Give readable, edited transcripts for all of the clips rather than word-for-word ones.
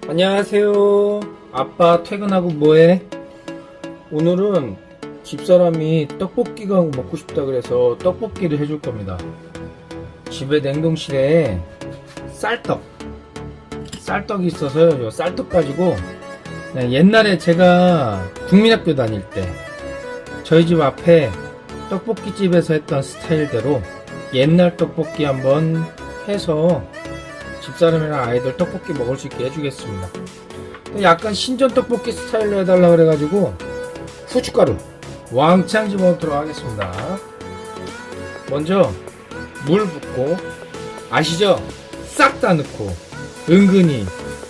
안녕하세요. 아빠 퇴근하고 뭐해? 오늘은 집사람이 떡볶이가 먹고 싶다 그래서 떡볶이를 해줄 겁니다. 집에 냉동실에 쌀떡이 있어서요. 쌀떡 가지고 옛날에 제가 국민학교 다닐 때 저희 집 앞에 떡볶이집에서 했던 스타일대로 옛날 떡볶이 한번 해서 집사람이랑 아이들 떡볶이 먹을 수 있게 해주겠습니다. 약간 신전 떡볶이 스타일로 해달라 그래가지고 후춧가루 왕창 집어넣도록 하겠습니다. 먼저 물 붓고 아시죠? 싹 다 넣고 은근히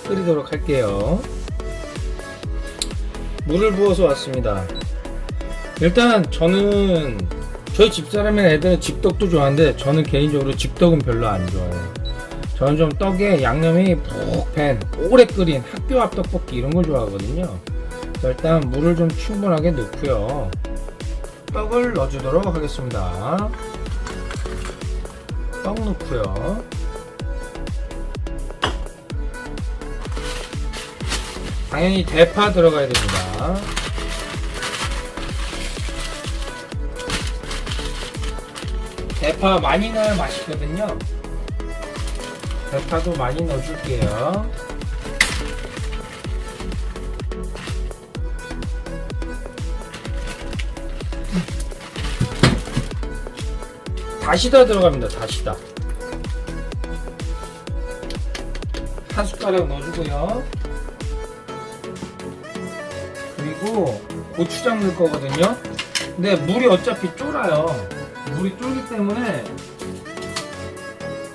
끓이도록 할게요. 물을 부어서 왔습니다. 일단 저는 저희 집사람이나 애들은 집떡도 좋아하는데 저는 개인적으로 집떡은 별로 안 좋아해요. 저는 좀 떡에 양념이 푹 밴 오래 끓인 학교 앞 떡볶이 이런 걸 좋아하거든요. 일단 물을 좀 충분하게 넣고요. 떡을 넣어주도록 하겠습니다. 떡 넣고요. 당연히 대파 들어가야 됩니다. 대파 많이 넣어야 맛있거든요. 대파도 많이 넣어줄게요. 다시다 들어갑니다. 다시다 한 숟가락 넣어주고요. 그리고 고추장 넣을 거거든요. 근데 물이 어차피 쫄아요. 물이 쫄기 때문에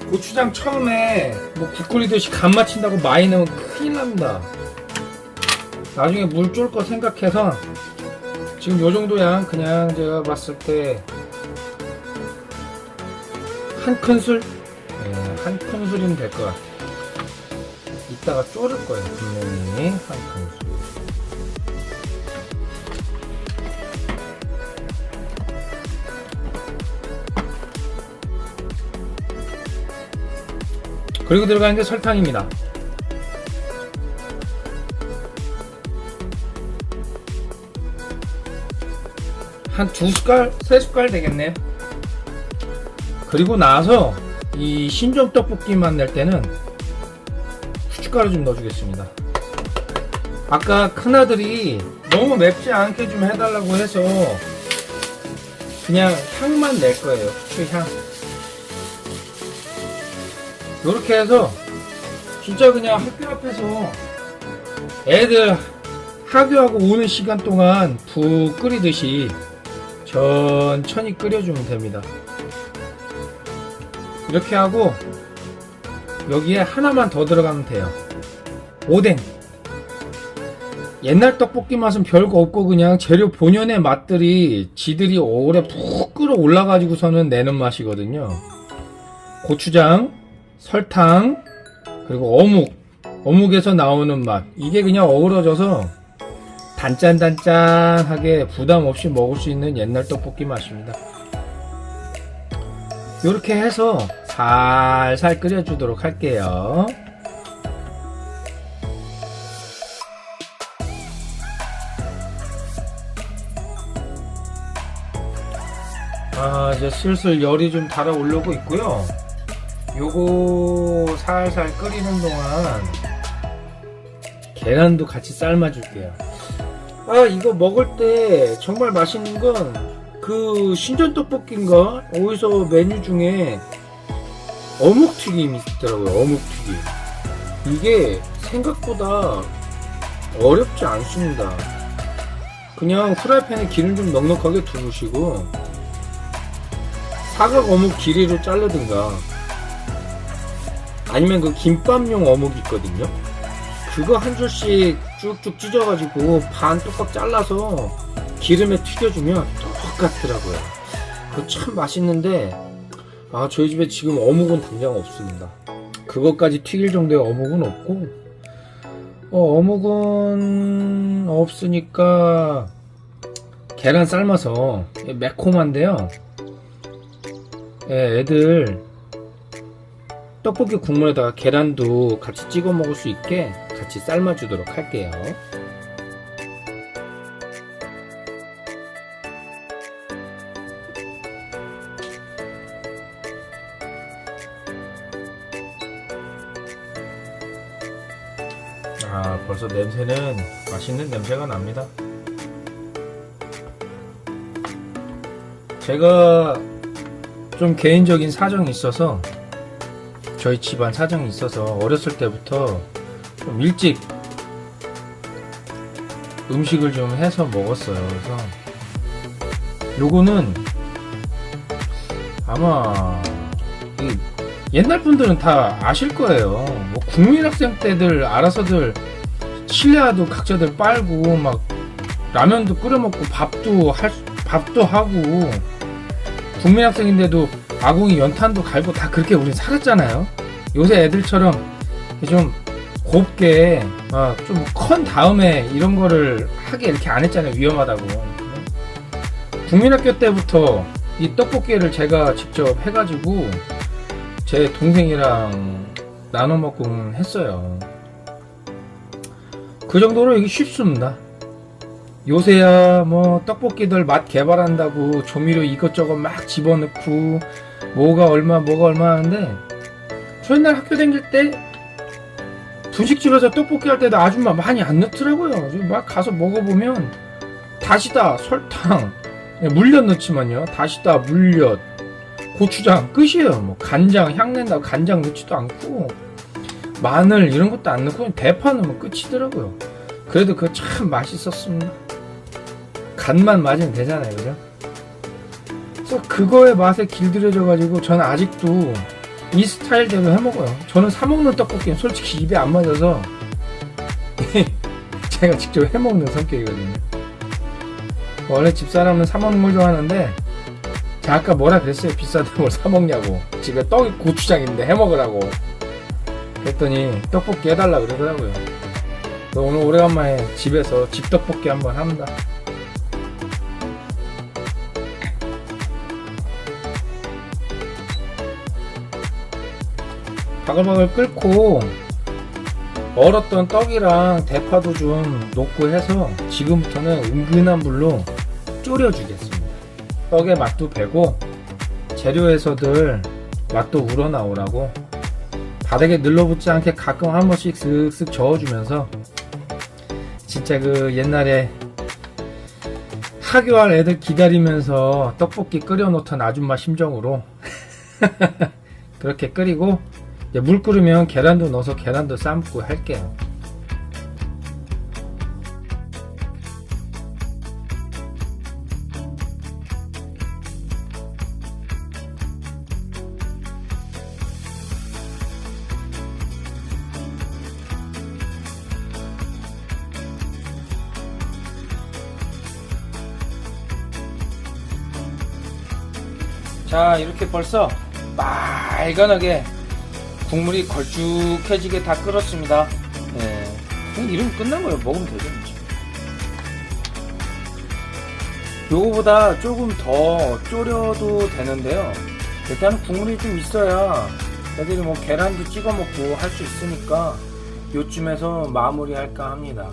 고추장 처음에 뭐 국 끓이듯이 간 맞춘다고 많이 넣으면 큰일 납니다. 나중에 물 쫄 거 생각해서 지금 요 정도 양 그냥 제가 봤을 때 한 큰술? 네, 한 큰술이면 될 것 같아요. 이따가 쫄을 거예요. 분명히 한 큰술. 그리고 들어가는 게 설탕입니다. 한 2숟갈, 3숟갈 되겠네요. 그리고 나서 이 신전 떡볶이만 낼 때는 후춧가루 좀 넣어주겠습니다. 아까 큰아들이 너무 맵지 않게 좀 해달라고 해서 그냥 향만 낼 거예요. 후추향. 요렇게 해서 진짜 그냥 학교 앞에서 애들 하교하고 오는 시간 동안 푹 끓이듯이 천천히 끓여주면 됩니다. 이렇게 하고 여기에 하나만 더 들어가면 돼요. 오뎅. 옛날 떡볶이 맛은 별거 없고 그냥 재료 본연의 맛들이 지들이 오래 푹 끓어 올라가지고서는 내는 맛이거든요. 고추장, 설탕, 그리고 어묵에서 나오는 맛. 이게 그냥 어우러져서 단짠단짠하게 부담 없이 먹을 수 있는 옛날 떡볶이 맛입니다. 이렇게 해서 살살 끓여주도록 할게요. 이제 슬슬 열이 좀 달아오르고 있고요. 요거 살살 끓이는 동안 계란도 같이 삶아줄게요. 이거 먹을 때 정말 맛있는 건 그 신전 떡볶이인가 어디서 메뉴 중에 어묵튀김이 있더라고요. 어묵튀김. 이게 생각보다 어렵지 않습니다. 그냥 프라이팬에 기름 좀 넉넉하게 두르시고 사각 어묵 길이로 자르든가 아니면 그 김밥용 어묵 있거든요. 그거 한 줄씩 쭉쭉 찢어가지고 반 뚜껑 잘라서 기름에 튀겨주면 똑같더라고요. 그거 참 맛있는데 저희 집에 지금 어묵은 당장 없습니다. 그것까지 튀길 정도의 어묵은 없고 어묵은 없으니까 계란 삶아서 매콤한데요. 애들 떡볶이 국물에다가 계란도 같이 찍어 먹을 수 있게 같이 삶아주도록 할게요. 벌써 냄새는 맛있는 냄새가 납니다. 제가 좀 개인적인 사정이 있어서, 저희 집안 사정이 있어서 어렸을 때부터 좀 일찍 음식을 좀 해서 먹었어요. 그래서 요거는 아마 옛날 분들은 다 아실 거예요. 뭐 국민학생 때들 알아서들 실내화도 각자들 빨고 막 라면도 끓여 먹고 밥도 하고, 국민학생인데도 아궁이 연탄도 갈고 다 그렇게 우린 살았잖아요. 요새 애들처럼 좀 곱게 좀 컨 다음에 이런 거를 하게 이렇게 안 했잖아요. 위험하다고. 국민학교 때부터 이 떡볶이를 제가 직접 해가지고 제 동생이랑 나눠 먹곤 했어요. 그 정도로 이게 쉽습니다. 요새야 뭐 떡볶이들 맛 개발한다고 조미료 이것저것 막 집어넣고 뭐가 얼마 하는데, 저 옛날 학교 다닐 때 분식집에서 떡볶이 할 때도 아줌마 많이 안 넣더라고요. 막 가서 먹어보면 다시다, 설탕, 물엿 넣지만요, 다시다, 물엿, 고추장 끝이에요. 뭐 간장, 향낸다고 간장 넣지도 않고 마늘 이런 것도 안 넣고 그냥 대파 넣으면 끝이더라고요. 그래도 그거 참 맛있었습니다. 간만 맞으면 되잖아요, 그죠? 그래서 그거의 맛에 길들여져가지고 저는 아직도 이 스타일대로 해먹어요. 저는 사먹는 떡볶이는 솔직히 입에 안 맞아서 제가 직접 해먹는 성격이거든요. 원래 집사람은 사먹는 걸 좋아하는데, 제가 아까 뭐라 그랬어요. 비싼데 뭘 사먹냐고. 집에 떡이 고추장 있는데 해먹으라고 그랬더니 떡볶이 해달라 그러더라고요. 그래서 오늘 오래간만에 집에서 집떡볶이 한번 합니다. 바글바글 끓고 얼었던 떡이랑 대파도 좀 녹고 해서 지금부터는 은근한 불로 졸여주겠습니다. 떡의 맛도 배고 재료에서들 맛도 우러나오라고 바닥에 늘러붙지 않게 가끔 한 번씩 쓱쓱 저어주면서, 진짜 그 옛날에 하교할 애들 기다리면서 떡볶이 끓여놓던 아줌마 심정으로 그렇게 끓이고, 이제 물 끓으면 계란도 넣어서 계란도 삶고 할게요. 자, 이렇게 벌써 빨간하게 국물이 걸쭉해지게 다 끓었습니다. 이러면 끝난 거예요. 먹으면 되죠. 요거보다 조금 더 졸여도 되는데요. 일단은 국물이 좀 있어야 애들이 뭐 계란도 찍어 먹고 할 수 있으니까 요쯤에서 마무리 할까 합니다.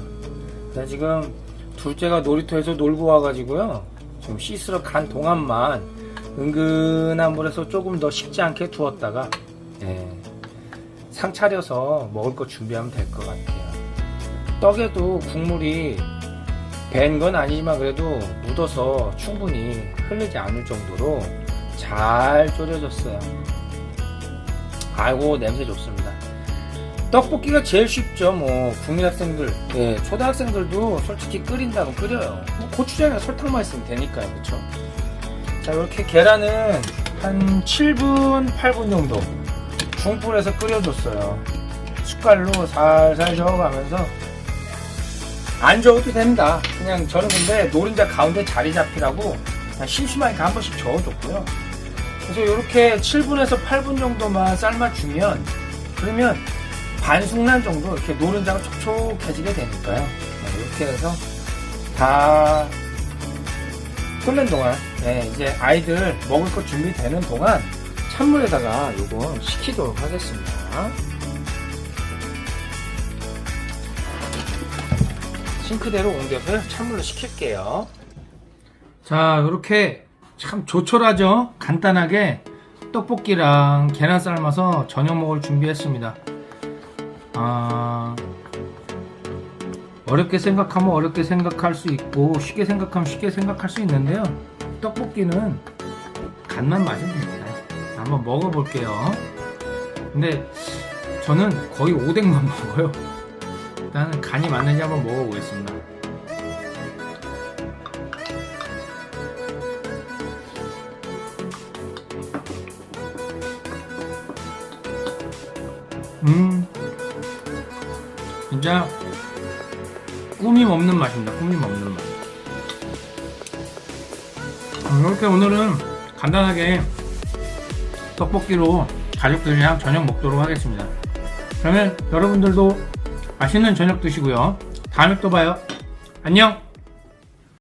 지금 둘째가 놀이터에서 놀고 와가지고요, 좀 씻으러 간 동안만 은근한 물에서 조금 더 식지 않게 두었다가 상 차려서 먹을 거 준비하면 될 것 같아요. 떡에도 국물이 밴 건 아니지만 그래도 묻어서 충분히 흐르지 않을 정도로 잘 졸여졌어요. 아이고, 냄새 좋습니다. 떡볶이가 제일 쉽죠. 뭐 국민학생들, 초등학생들도 솔직히 끓인다면 끓여요. 뭐 고추장이나 설탕만 있으면 되니까요, 그쵸? 자, 이렇게 계란은 한 7분, 8분 정도 중불에서 끓여줬어요. 숟갈로 살살 저어가면서, 안 저어도 됩니다. 그냥 저는 근데 노른자 가운데 자리 잡히라고 심심하니까 한 번씩 저어줬고요. 그래서 이렇게 7분에서 8분 정도만 삶아주면, 그러면 반숙란 정도 이렇게 노른자가 촉촉해지게 되니까요. 이렇게 해서 다 끓는 동안, 이제 아이들 먹을 거 준비되는 동안 찬물에다가 요거 식히도록 하겠습니다. 싱크대로 옮겨서 찬물로 식힐게요. 자, 이렇게 참 조촐하죠? 간단하게 떡볶이랑 계란 삶아서 저녁 먹을 준비했습니다. 어렵게 생각하면 어렵게 생각할 수 있고 쉽게 생각하면 쉽게 생각할 수 있는데요. 떡볶이는 간만 맞으면 됩니다. 한번 먹어볼게요. 근데 저는 거의 오뎅만 먹어요. 일단 간이 맞는지 한번 먹어보겠습니다. 진짜 꾸밈 없는 맛입니다. 꾸밈 없는 맛. 이렇게 오늘은 간단하게 떡볶이로 가족들이랑 저녁 먹도록 하겠습니다. 그러면 여러분들도 맛있는 저녁 드시고요. 다음에 또 봐요. 안녕.